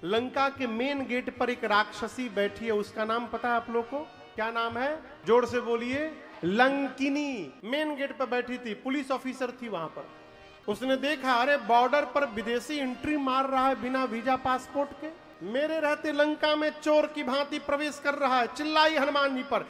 लंका के main gate पर एक राक्षसी बैठी है, उसका नाम पता है आप लोग को? क्या नाम है? जोर से बोलिए। लंकिनी। मेन गेट पर बैठी थी, पुलिस ऑफिसर थी वहां पर। उसने देखा, अरे बॉर्डर पर विदेशी एंट्री मार रहा है बिना वीजा पासपोर्ट के, मेरे रहते लंका में चोर की भांति प्रवेश कर रहा है। चिल्लाई हनुमान जी पर,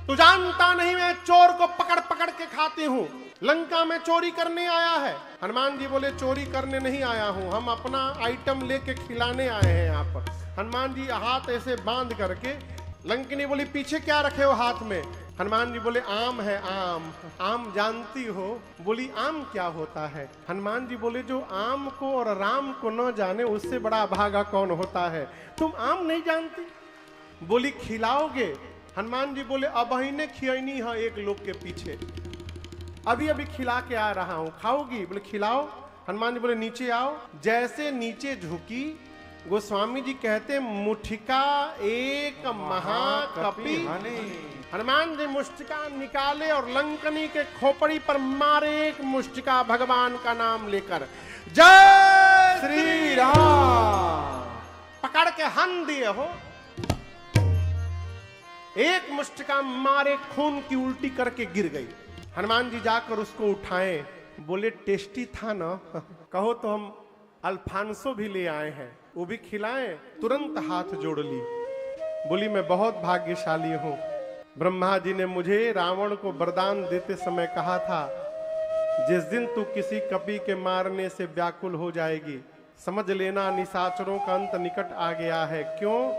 तू जानता नहीं मैं चोर को पकड़ पकड़ के खाती हूं, लंका में चोरी करने आया है। हनुमान जी बोले, चोरी करने नहीं आया हूं, हम अपना आइटम लेके खिलाने आए हैं यहाँ पर। हनुमान जी हाथ ऐसे बांध करके, लंकिनी बोली पीछे क्या रखे हो हाथ में? हनुमान जी बोले, आम है आम। आम जानती हो? बोली आम क्या होता है? हनुमान जी बोले, जो आम को और राम को न जाने उससे बड़ा भागा कौन होता है? तुम आम नहीं जानती? बोली खिलाओगे? हनुमान जी बोले, अब ही ने खियनी है एक लोग के पीछे, अभी अभी खिला के आ रहा हूं, खाओगी? बोले खिलाओ। हनुमान जी बोले नीचे आओ। जैसे नीचे झुकी, गोस्वामी जी कहते मुठिका एक महाकपि। हनुमान जी मुष्टिका निकाले और लंकनी के खोपड़ी पर मारे एक मुष्टिका भगवान का नाम लेकर, जय श्री राम पकड़ के हन दिए हो। एक मुष्टिका मारे, खून की उल्टी करके गिर गई। हनुमान जी जाकर उसको उठाए, बोले टेस्टी था ना? कहो तो हम अल्फांसो भी ले आए हैं, वो भी खिलाएं। तुरंत हाथ जोड़ ली, बोली मैं बहुत भाग्यशाली हूं। ब्रह्मा जी ने मुझे रावण को वरदान देते समय कहा था, जिस दिन तू किसी कपि के मारने से व्याकुल हो जाएगी, समझ लेना निशाचरों का अंत निकट आ गया है। क्यों?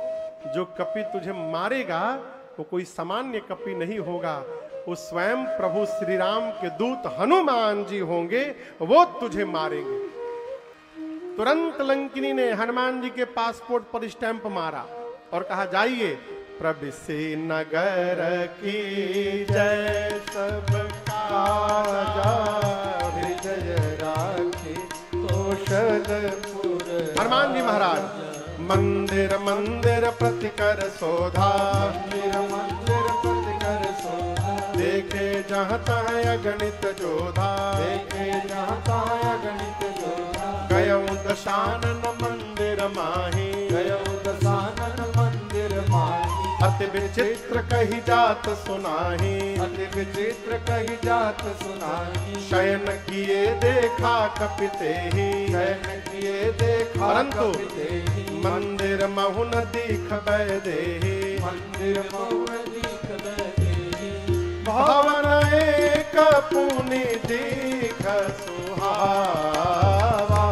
जो कपि तुझे मारेगा वो कोई सामान्य कपि नहीं होगा, वो स्वयं प्रभु श्री राम के दूत हनुमान जी होंगे, वो तुझे मारेंगे। तुरंत लंकिनी ने हनुमान जी के पासपोर्ट पर स्टैंप मारा और कहा, जाइए प्रभु नगर की जय, सब काजा विजय राखी कौशलपुर। हनुमान जी महाराज मंदिर मंदिर प्रतिकर शोधा, मंदिर मंदिर प्रतिकर शोधा, देखे जहाँ तहाँ अगणित जोधा, देखे जहाँ तहाँ अगणित जोधा। गयऊ दशानन मंदिर माही, गयऊ दशानन मंदिर माही। अति विचित्र कही जात सुनाही, अति विचित्र कही जात सुनाही। शयन किए देखा कपिते ही, शयन किए देखा कपिते ही। मंदिर महु न दीख बैदेही, मंदिर महु न दीख बैदेही। भवन एक पुनि दीख सुहावा,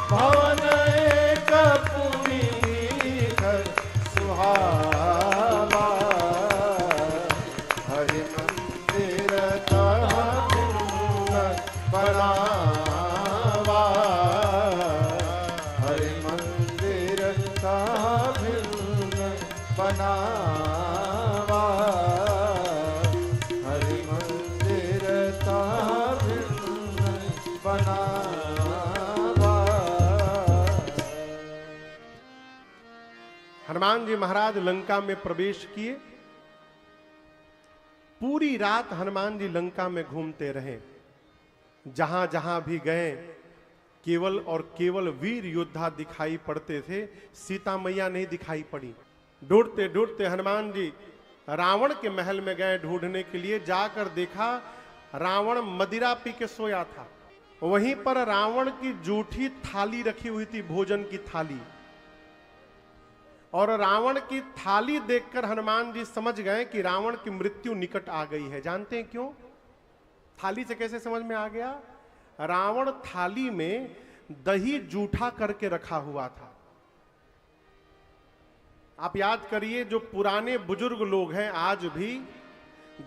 भवन एक पुनि दीख सुहावा। हरि मंदिर तह भिन्न बनावा, हरि मंदिर तह भिन्न बनावा, हरि मंदिर तह भिन्न बनावा। हनुमान जी महाराज लंका में प्रवेश किए। पूरी रात हनुमान जी लंका में घूमते रहे। जहां जहां भी गए केवल और केवल वीर योद्धा दिखाई पड़ते थे, सीता मैया नहीं दिखाई पड़ी। ढूंढते ढूंढते हनुमान जी रावण के महल में गए ढूंढने के लिए। जाकर देखा रावण मदिरा पी के सोया था। वहीं पर रावण की जूठी थाली रखी हुई थी, भोजन की थाली। और रावण की थाली देखकर हनुमान जी समझ गए कि रावण की मृत्यु निकट आ गई है। जानते हैं क्यों? थाली से कैसे समझ में आ गया? रावण थाली में दही जूठा करके रखा हुआ था। आप याद करिए, जो पुराने बुजुर्ग लोग हैं आज भी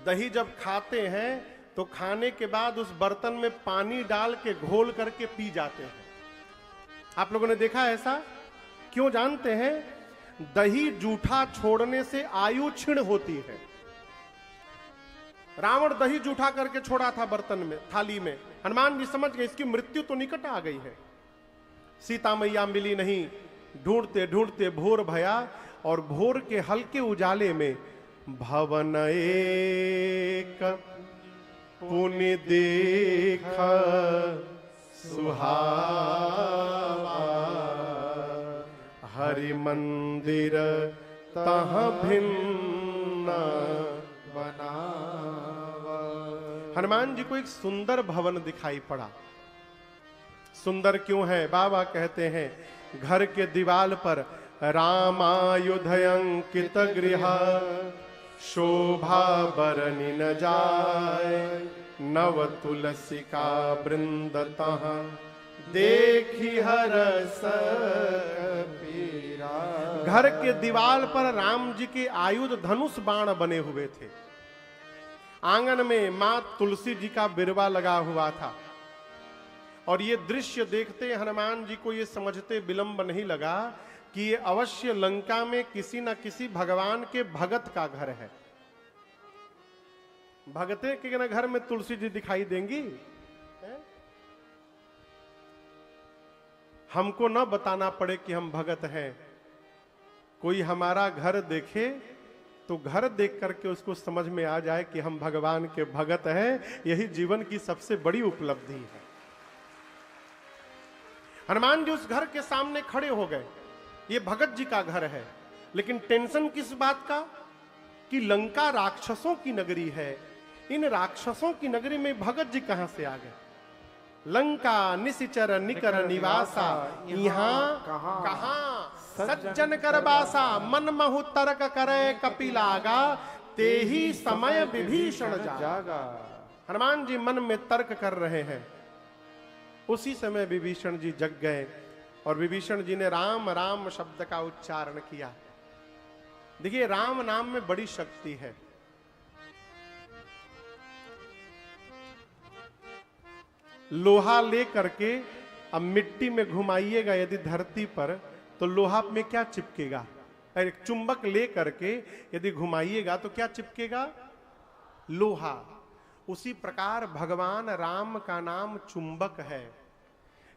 दही जब खाते हैं तो खाने के बाद उस बर्तन में पानी डाल के घोल करके पी जाते हैं। आप लोगों ने देखा ऐसा? क्यों जानते हैं? दही जूठा छोड़ने से आयु क्षीण होती है। रावण दही जूठा करके छोड़ा था बर्तन में, थाली में। हनुमान जी समझ गए इसकी मृत्यु तो निकट आ गई है। सीता मैया मिली नहीं। ढूंढते ढूंढते भोर भया और भोर के हल्के उजाले में भवन एक पुनि देखा सुहावा, हरि मंदिर तह भिन्न बनावा। हनुमान जी को एक सुंदर भवन दिखाई पड़ा। सुंदर क्यों है? बाबा कहते हैं घर के दीवाल पर रामायुध अंकित गृह, शोभा बरनि न जाय, नव तुलसी का वृंद तह, देखी हरस पीरा। घर के दीवाल पर राम जी के आयुध धनुष बाण बने हुए थे। आंगन में मां तुलसी जी का बिरवा लगा हुआ था। और ये दृश्य देखते हनुमान जी को ये समझते विलंब नहीं लगा कि ये अवश्य लंका में किसी न किसी भगवान के भगत का घर है। भगते के न घर में तुलसी जी दिखाई देंगी? हमको न बताना पड़े कि हम भगत हैं। कोई हमारा घर देखे तो घर देख करके उसको समझ में आ जाए कि हम भगवान के भगत हैं। यही जीवन की सबसे बड़ी उपलब्धि है। हनुमान जी उस घर के सामने खड़े हो गए। ये भगत जी का घर है, लेकिन टेंशन किस बात का कि लंका राक्षसों की नगरी है। इन राक्षसों की नगरी में भगत जी कहां से आ गए? लंका निशिचर निकर निवासा, यहाँ कहां सज्जन कर बासा, मन महु तर्क करे कपिलागा, ते ही समय विभीषण जागा। हनुमान जी मन में तर्क कर रहे हैं। उसी समय विभीषण जी जग गए और विभीषण जी ने राम राम शब्द का उच्चारण किया। देखिए, राम नाम में बड़ी शक्ति है। लोहा ले करके अब मिट्टी में घुमाइएगा यदि धरती पर, तो लोहा में क्या चिपकेगा? एक चुंबक ले करके यदि घुमाइएगा तो क्या चिपकेगा? लोहा। उसी प्रकार भगवान राम का नाम चुंबक है।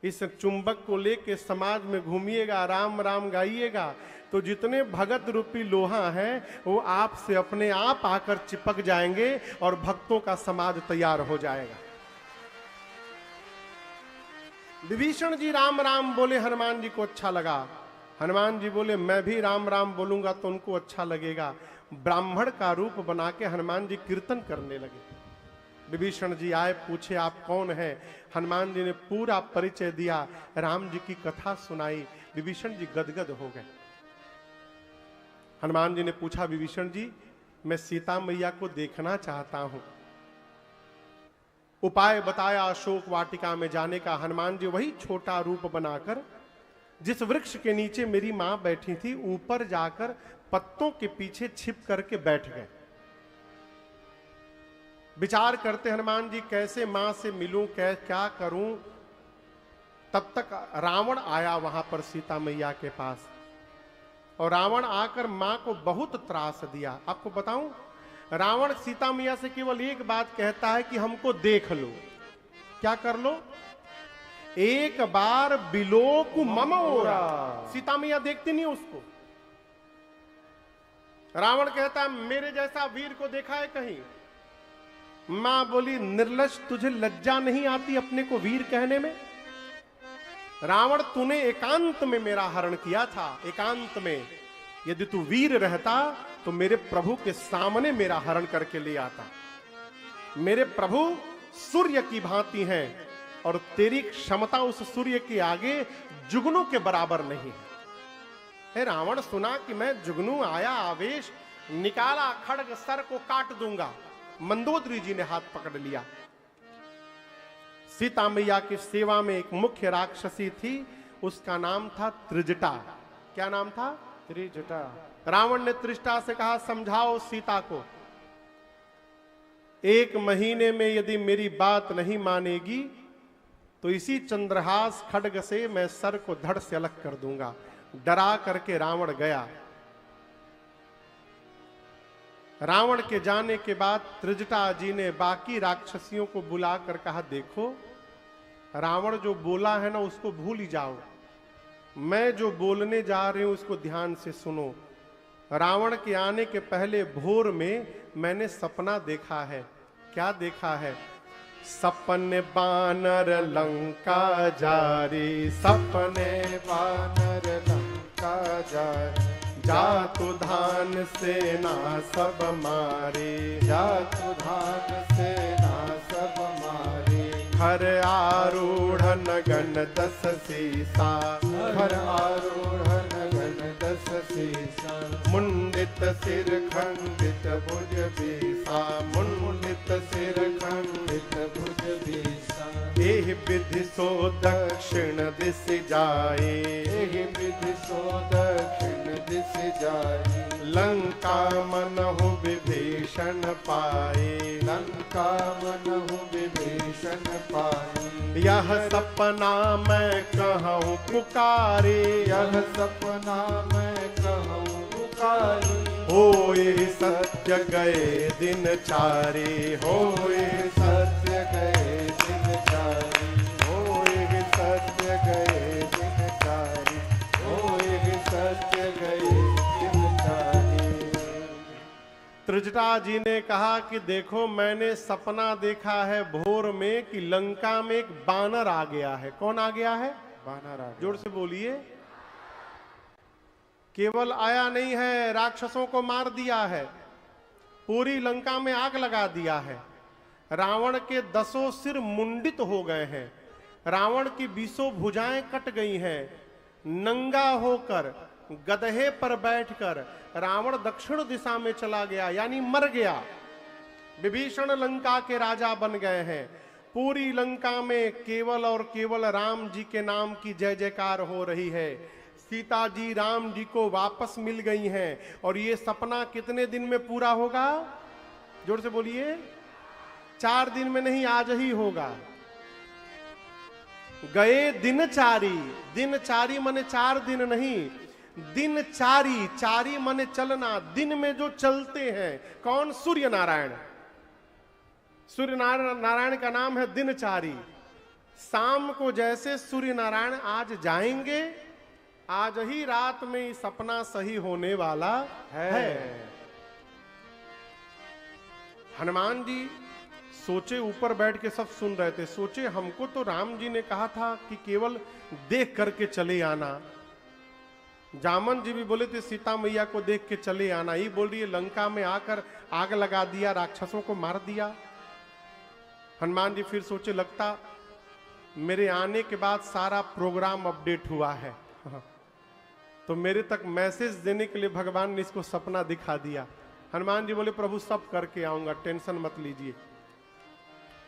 इस चुंबक को लेके समाज में घूमिएगा, राम राम गाइएगा, तो जितने भगत रूपी लोहा हैं वो आपसे अपने आप आकर चिपक जाएंगे और भक्तों का समाज तैयार हो जाएगा। विभीषण जी राम राम बोले, हनुमान जी को अच्छा लगा। हनुमान जी बोले मैं भी राम राम बोलूंगा तो उनको अच्छा लगेगा। ब्राह्मण का रूप बना के हनुमान जी कीर्तन करने लगे। विभीषण जी आए, पूछे आप कौन हैं? हनुमान जी ने पूरा परिचय दिया, राम जी की कथा सुनाई। विभीषण जी गदगद हो गए। हनुमान जी ने पूछा, विभीषण जी मैं सीता मैया को देखना चाहता हूं, उपाय बताया अशोक वाटिका में जाने का। हनुमान जी वही छोटा रूप बनाकर जिस वृक्ष के नीचे मेरी मां बैठी थी ऊपर जाकर पत्तों के पीछे छिप करके बैठ गए। विचार करते हनुमान जी कैसे मां से मिलूं, क्या करूं। तब तक रावण आया वहां पर सीता मैया के पास, और रावण आकर मां को बहुत त्रास दिया। आपको बताऊं, रावण सीता मैया से केवल एक बात कहता है कि हमको देख लो। क्या कर लो? एक बार बिलोकु मम ओरा। सीता मैया देखती नहीं उसको। रावण कहता है मेरे जैसा वीर को देखा है कहीं? मां बोली निर्लज्ज, तुझे लज्जा नहीं आती अपने को वीर कहने में? रावण, तूने एकांत में मेरा हरण किया था। एकांत में यदि तू वीर रहता तो मेरे प्रभु के सामने मेरा हरण करके ले आता। मेरे प्रभु सूर्य की भांति हैं और तेरी क्षमता उस सूर्य के आगे जुगनू के बराबर नहीं है। रावण सुना कि मैं जुगनू आया, आवेश निकाला, खड्ग सर को काट दूंगा। मंदोदरी जी ने हाथ पकड़ लिया। सीता मैया की सेवा में एक मुख्य राक्षसी थी, उसका नाम था त्रिजटा। क्या नाम था? त्रिजटा। रावण ने त्रिजटा से कहा समझाओ सीता को, 1 महीने में यदि मेरी बात नहीं मानेगी तो इसी चंद्रहास खड्ग से मैं सर को धड़ से अलग कर दूंगा। डरा करके रावण गया। रावण के जाने के बाद त्रिजटा जी ने बाकी राक्षसियों को बुलाकर कहा देखो, रावण जो बोला है ना उसको भूल ही जाओ, मैं जो बोलने जा रही हूं उसको ध्यान से सुनो। रावण के आने के पहले भोर में मैंने सपना देखा है। क्या देखा है? सपने बानर लंका जारी, सपने बानर लंका जारी, जातु धान सेना सब मारे, जातु धान सेना सब मारे, हर आरूढ़ नगन 10 सीसा, हर आरूढ़ नगन 10 सीसा, मुंडित सिर खंडित भुज बीसा, मुंडित सिर खंडित भुज बीसा, एहि विधि सो दक्षिण दिश जाए, एहि विधि सो दक्षिण दिश जाए, लंका मनहु विभीषण पाए, लंका मनहु विभीषण पाए, यह सपना मैं कहूँ पुकारे, यह सपना मैं कहूँ पुकारे, होए सत्य गए दिन चारे, होए सत्य गए दिन चारी, होए सत्य गए दिन चारी, होए सत्य गए दिन चारी। त्रिजटा जी ने कहा कि देखो मैंने सपना देखा है भोर में कि लंका में एक बानर आ गया है। कौन आ गया है? बानर आ गया। जोर से बोलिए। केवल आया नहीं है, राक्षसों को मार दिया है, पूरी लंका में आग लगा दिया है, रावण के 10 सिर मुंडित हो गए हैं, रावण की 20 भुजाएं कट गई हैं, नंगा होकर गधे पर बैठकर रावण दक्षिण दिशा में चला गया, यानी मर गया। विभीषण लंका के राजा बन गए हैं। पूरी लंका में केवल और केवल राम जी के नाम की जय जयकार हो रही है। सीता जी राम जी को वापस मिल गई हैं और ये सपना कितने दिन में पूरा होगा? जोर से बोलिए। 4 दिन में नहीं, आज ही होगा। गए दिनचारी, दिनचारी माने 4 दिन नहीं, दिनचारी, चारी माने चलना, दिन में जो चलते हैं। कौन? सूर्य नारायण। सूर्य नारायण का नाम है दिनचारी। शाम को जैसे सूर्य नारायण आज जाएंगे, आज ही रात में ये सपना सही होने वाला है। हनुमान जी सोचे, ऊपर बैठ के सब सुन रहे थे। सोचे हमको तो राम जी ने कहा था कि केवल देख करके चले आना। जामन जी भी बोले थे सीता मैया को देख के चले आना। ही बोल रही है लंका में आकर आग लगा दिया, राक्षसों को मार दिया। हनुमान जी फिर सोचे लगता मेरे आने के बाद सारा प्रोग्राम अपडेट हुआ है तो मेरे तक मैसेज देने के लिए भगवान ने इसको सपना दिखा दिया। हनुमान जी बोले प्रभु सब करके आऊंगा, टेंशन मत लीजिए।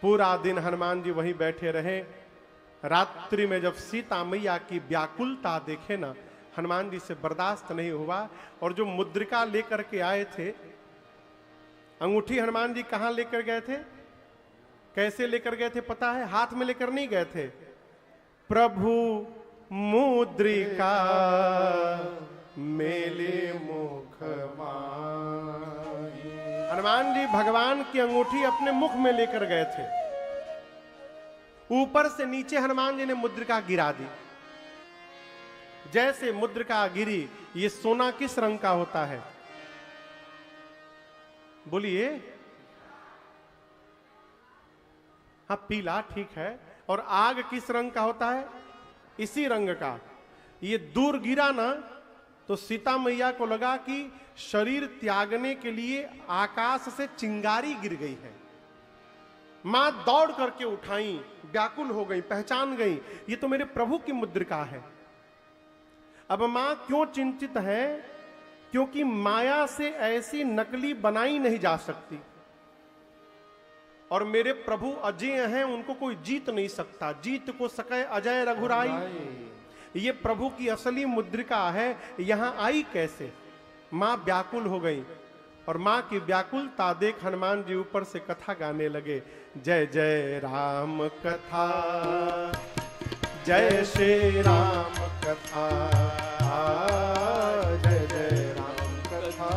पूरा दिन हनुमान जी वहीं बैठे रहे। रात्रि में जब सीता मैया की व्याकुलता देखे ना, हनुमान जी से बर्दाश्त नहीं हुआ और जो मुद्रिका लेकर के आए थे, अंगूठी हनुमान जी कहां लेकर गए थे, कैसे लेकर गए थे पता है? हाथ में लेकर नहीं गए थे। प्रभु मुद्रिका मेले मुख माही। हनुमान जी भगवान की अंगूठी अपने मुख में लेकर गए थे। ऊपर से नीचे हनुमान जी ने मुद्रिका गिरा दी। जैसे मुद्रिका गिरी, ये सोना किस रंग का होता है? बोलिए। हाँ पीला, ठीक है। और आग किस रंग का होता है? इसी रंग का। ये दूर गिरा ना तो सीता मैया को लगा कि शरीर त्यागने के लिए आकाश से चिंगारी गिर गई है। मां दौड़ करके उठाई, व्याकुल हो गई, पहचान गई ये तो मेरे प्रभु की मुद्रिका है। अब मां क्यों चिंतित है? क्योंकि माया से ऐसी नकली बनाई नहीं जा सकती और मेरे प्रभु अजय हैं, उनको कोई जीत नहीं सकता। जीत को सके अजय रघुराई। ये प्रभु की असली मुद्रिका है। यहां आई कैसे? मां व्याकुल हो गई और मां की व्याकुलता देख हनुमान जी ऊपर से कथा गाने लगे। जय जय राम कथा, जय श्री राम कथा, जय जय राम कथा,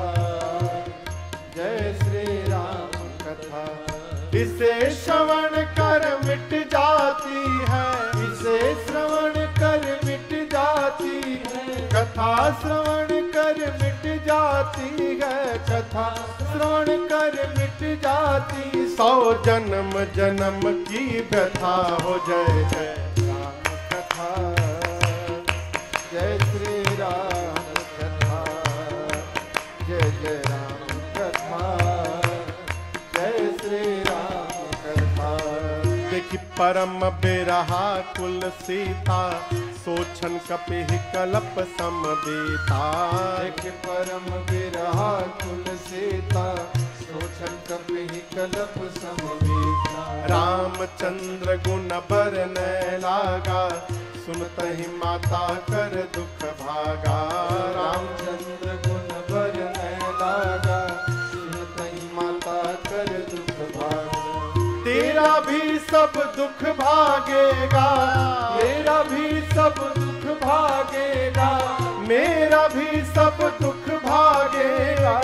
जय श्री राम कथा। इसे श्रवण कर मिट जाती है, इसे श्रवण कर मिट जाती है, कथा श्रवण कर मिट जाती है, कथा श्रवण कर मिट जाती 100 जन्म जन्म की व्यथा हो। जय जय राम कथा, जय श्री राम कथा, जय जय राम कथा, जय श्री राम कथा। देखी परम बेरहा कुल सीता, सोचन कपिहि कलप समबीता। देख परम बिरहा कुल सीता, सोचन कपिहि कलप समबीता। रामचंद्र गुण बरनै लागा, सुनतहि माता कर दुख भागा। रामचंद्र गुण बरनै लागा, सुनतहि माता कर दुख भागा। तेरा भी सब दुख भागेगा, मेरा भी सब दुख भागेगा, मेरा भी सब दुख भागेगा।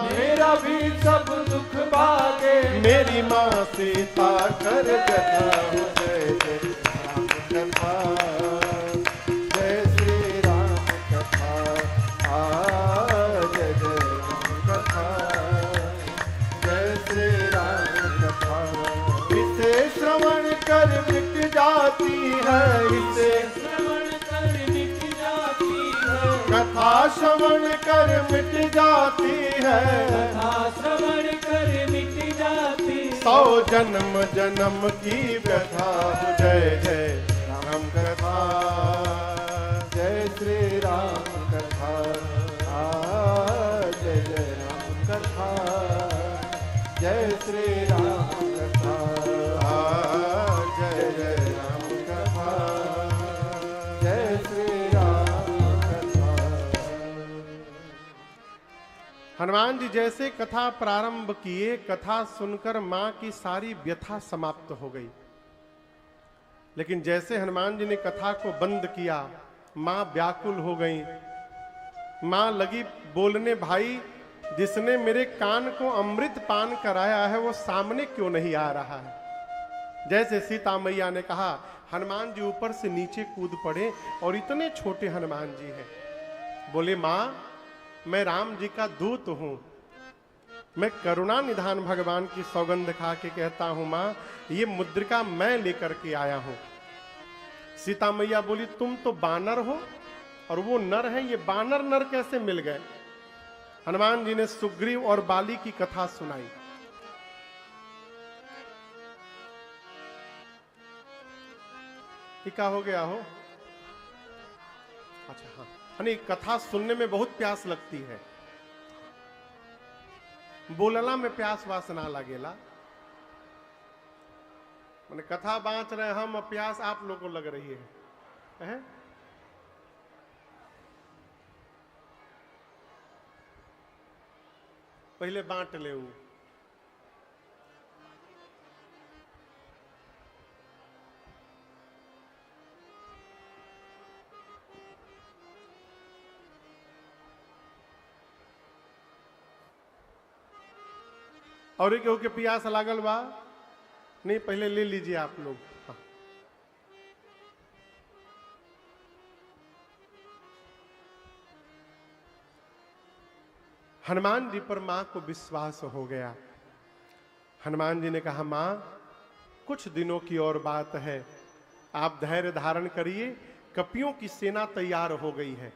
मेरा भी सब दुख भागेगा। मेरी माँ सीता कर व्यथा हो। जय जय राम कथा, जय श्री राम कथा, जय जय राम कथा, जय श्री राम कथा। इसे श्रवण कर मिट जाती है, इसे श्रवण कर मिट जाती है, कथा श्रवण कर मिट जाती है। कथा श्रवण कर मिट जाती। 100 जन्म जन्म की व्यथा हो। जय जय राम कथा, जय श्री राम कथा, जय जय राम कथा, जय श्री राम कथा, जय जय राम कथा, जय श्री राम कथा। हनुमान जी जैसे कथा प्रारंभ किए, कथा सुनकर मां की सारी व्यथा समाप्त हो गई। लेकिन जैसे हनुमान जी ने कथा को बंद किया, मां व्याकुल हो गई। मां लगी बोलने, भाई जिसने मेरे कान को अमृत पान कराया है वो सामने क्यों नहीं आ रहा है। जैसे सीता मैया ने कहा, हनुमान जी ऊपर से नीचे कूद पड़े और इतने छोटे हनुमान जी हैं। बोले, मां मैं राम जी का दूत हूं, मैं करुणा निधान भगवान की सौगंध खा के कहता हूं, मां ये मुद्रिका मैं लेकर के आया हूं। सीता मैया बोली, तुम तो बानर हो और वो नर है, ये बानर नर कैसे मिल गए। हनुमान जी ने सुग्रीव और बाली की कथा सुनाई। क्या हो गया हो? अच्छा हाँ, यानी कथा सुनने में बहुत प्यास लगती है, बोलला में प्यास वासना लगेला। मैंने कथा बांच रहे हम, प्यास आप लोग को लग रही है? पहले बांट ले ऊ। और एक के प्यास लागल बा नहीं, पहले ले लीजिए आप लोग। हाँ। हनुमान जी पर मां को विश्वास हो गया। हनुमान जी ने कहा, मां कुछ दिनों की और बात है, आप धैर्य धारण करिए, कपियों की सेना तैयार हो गई है।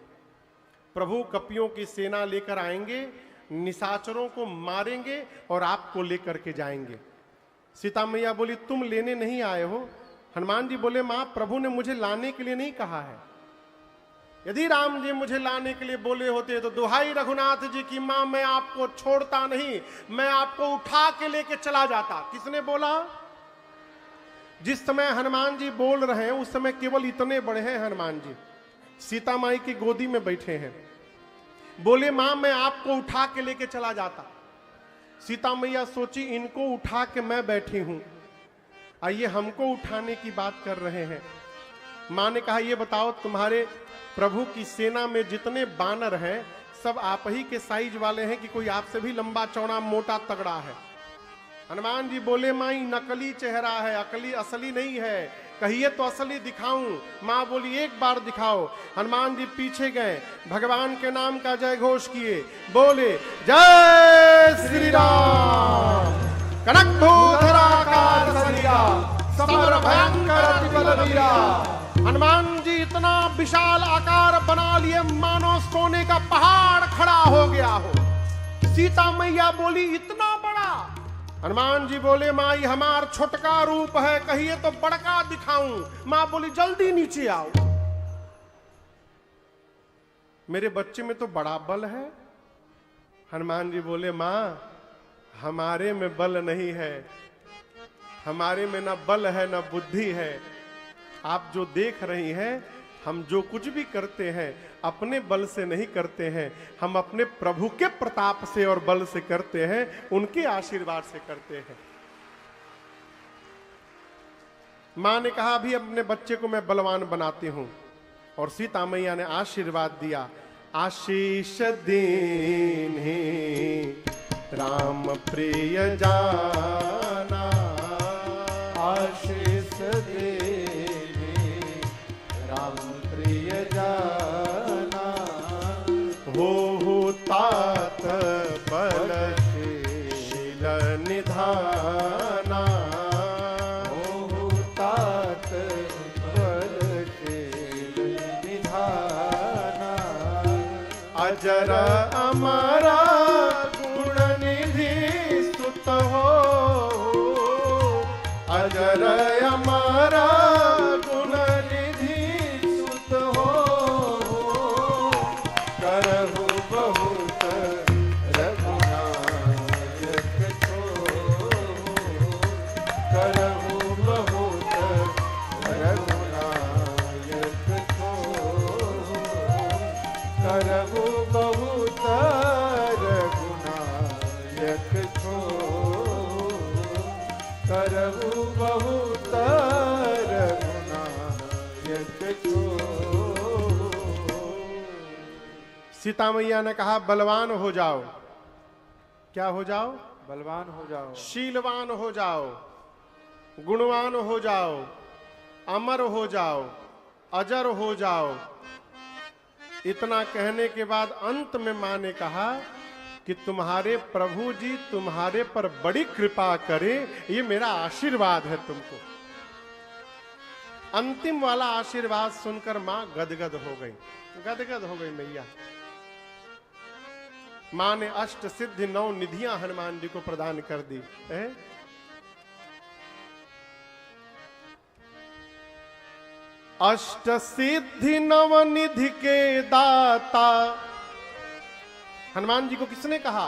प्रभु कपियों की सेना लेकर आएंगे, निशाचरों को मारेंगे और आपको लेकर के जाएंगे। सीता मैया बोली, तुम लेने नहीं आए हो। हनुमान जी बोले, मां प्रभु ने मुझे लाने के लिए नहीं कहा है। यदि राम जी मुझे लाने के लिए बोले होते तो दुहाई रघुनाथ जी की, मां मैं आपको छोड़ता नहीं, मैं आपको उठा के लेके चला जाता। किसने बोला? जिस समय हनुमान जी बोल रहे हैं उस समय केवल इतने बड़े हैं हनुमान जी, सीता माई की गोदी में बैठे हैं। बोले, मां मैं आपको उठा के लेके चला जाता। सीता मैया सोची, इनको उठा के मैं बैठी हूं, आइए हमको उठाने की बात कर रहे हैं। मां ने कहा, ये बताओ तुम्हारे प्रभु की सेना में जितने बानर हैं सब आप ही के साइज वाले हैं कि कोई आपसे भी लंबा चौड़ा मोटा तगड़ा है? हनुमान जी बोले, माई नकली चेहरा है, असली नहीं है, कहिए तो असली दिखाऊं। माँ बोली एक बार दिखाओ। हनुमान जी पीछे गए, भगवान के नाम का जय घोष किए, बोले जय श्री राम। कनक भूधराकार शरीरा, समर भयंकर अति बलवीरा। हनुमान जी इतना विशाल आकार बना लिए मानो सोने का पहाड़ खड़ा हो गया हो। सीता मैया बोली इतना बड़ा। हनुमान जी बोले माई हमार छोटका रूप है, कहिए तो बड़का दिखाऊं। मां बोली जल्दी नीचे आओ, मेरे बच्चे में तो बड़ा बल है। हनुमान जी बोले मां हमारे में बल नहीं है, हमारे में ना बल है ना बुद्धि है। आप जो देख रही हैं, हम जो कुछ भी करते हैं अपने बल से नहीं करते हैं, हम अपने प्रभु के प्रताप से और बल से करते हैं, उनके आशीर्वाद से करते हैं। मां ने कहा अभी अपने बच्चे को मैं बलवान बनाती हूं, और सीता मैया ने आशीर्वाद दिया। आशीष दीन्हि राम प्रिय जाना, आशीष दीन्हि राम प्रिय जाना। हो तात बल शील निधाना, हो तात बल शील निधाना। अजर अमर गुण निधि सुत हो, अजर अमर गुण निधि सुत हो। करहु बहुत रघुनायक छो, करहु बहुत रघुनायक छो, करहु बहुत रघुनायक छो, करहु बहुत रघुनायक छो। सीता मैया ने कहा बलवान हो जाओ। क्या हो जाओ? बलवान हो जाओ, शीलवान हो जाओ, गुणवान हो जाओ, अमर हो जाओ, अजर हो जाओ। इतना कहने के बाद अंत में मां ने कहा कि तुम्हारे प्रभु जी तुम्हारे पर बड़ी कृपा करे, ये मेरा आशीर्वाद है तुमको। अंतिम वाला आशीर्वाद सुनकर मां गदगद हो गई, गदगद हो गई मैया। मां ने अष्ट सिद्धि 9 निधियां हनुमान जी को प्रदान कर दी है। अष्ट सिद्धि 9 निधि के दाता। हनुमान जी को किसने कहा?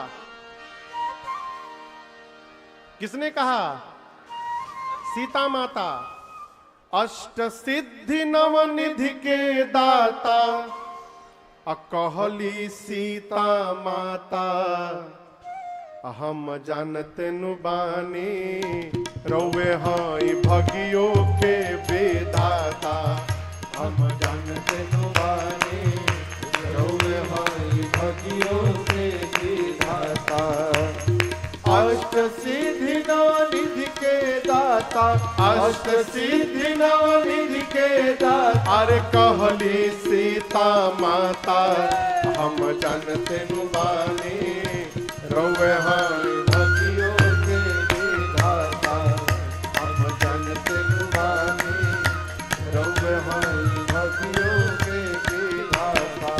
किसने कहा? सीता माता। अष्ट सिद्धि 9 निधि के दाता, कहली सीता माता हम जानते नु बानी, रौवे हाई भगियो के बेदाता। हम जानते नु बानी, रौवे हाई भगियो के विधाता। अष्ट सिद्धि 9 निधि के दाता, अष्ट सिद्धि 9 निधि के दाता। अरे कहली सीता माता हम जानते नु बानी, रौवे हाई भगियो के विधाता। हम जानते नु बानी, रौवे हाई भगियो के विधाता।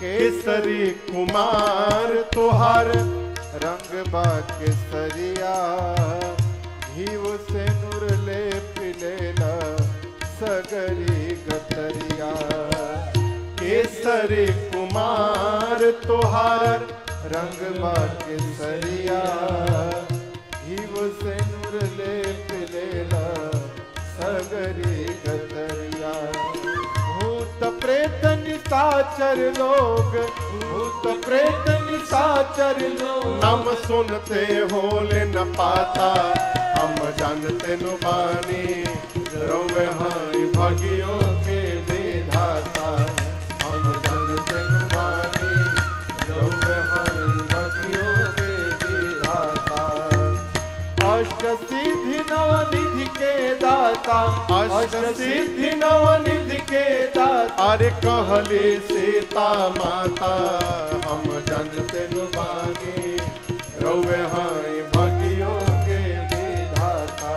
केसरी कुमार तुहार रंग बाके सरिया, घीव से नूर ले पिलेला सगरी गतरिया। केसरी कुमार तुहार रंग बाके सरिया, घीव से नूर ले पिलेला सगरी गतरिया। भूत प्रेत निशाचर लोग, भूत प्रेत निशाचर लोग। नाम सुनते होले न पाता, हम जानते नु बानी, रोवे हाय भागियों के विधाता हम जन तेनु मानी रोवे हाय भागियों के विधाता अष्ट सिद्धि नवनिधि के दाता अष्ट सिद्धि नवनिधि के दाता अरे कहले सीता माता हम जन तेनु मानी रोवे हाय भागियों के विधाता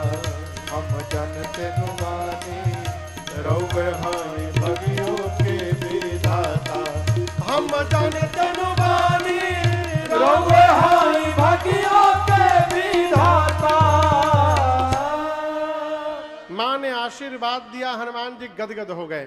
हम जन तेनु मानी रोवे हाय भागियों के विधाता हम जन तेनु मानी रोवे हाय भागियों के विधाता। माँ ने आशीर्वाद दिया, हनुमान जी गदगद हो गए।